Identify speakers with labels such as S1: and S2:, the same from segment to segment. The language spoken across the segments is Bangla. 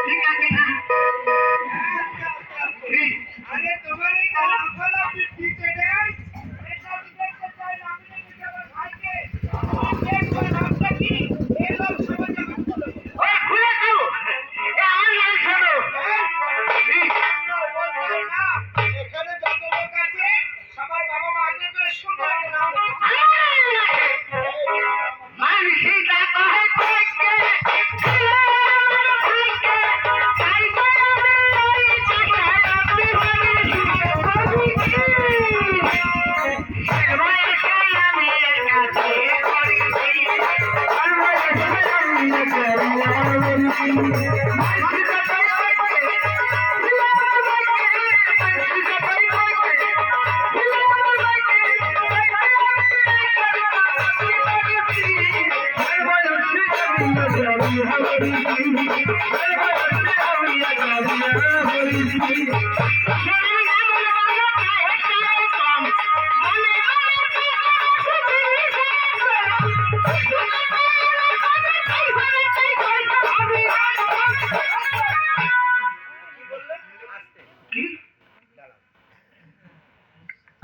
S1: ঠিক আছে না?
S2: আরে তোমার এই লাফালা পিটিতে দেন এটা দিতে চাই না আমি দিতে আমার ভাইকে দেখো নামটা কি এই লোক সমাজে বলো
S1: ওই খুলে দাও, আমার নাম শোনো।
S2: না এখানে যত লোক আছে সবার বাবা মা আগে করে সুন্দর একটা নাম
S1: মানসি ডাকা হয় কয়েককে,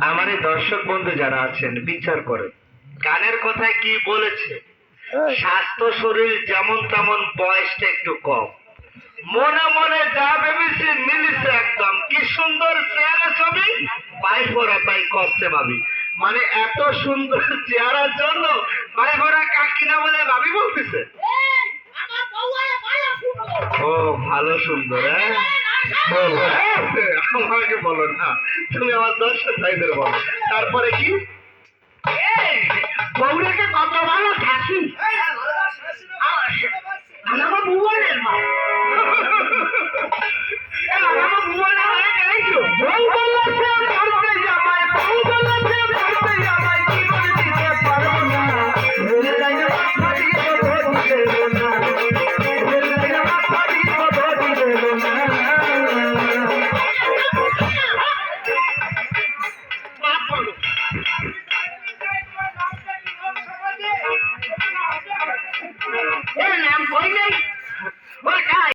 S3: আমার এই দর্শক বন্ধু যারা আছেন বিচার করে গানের কথায় কি বলেছে। স্বাস্থ্য শরীর যেমন তেমন, বয়সটা একটু কম, মনে মনে যা ভেবেছি মিলিছে একদম। কি সুন্দর চেহারা ছবি, পাই ফোরা তাই কষ্টে ভাবি। মানে এত সুন্দর চেহারার জন্য পাই ফোরা কাকিনা বলে ভাবি বলতেছে।
S2: আমার বউয়ারে ভালো ফুটবল
S3: ও ভালো সুন্দর, হ্যাঁ আমাকে বলো না, তুমি আমার দর্শক ভাইদের বলো। তারপরে কি
S1: বউরাকে কত ভালো থাকি।
S2: এই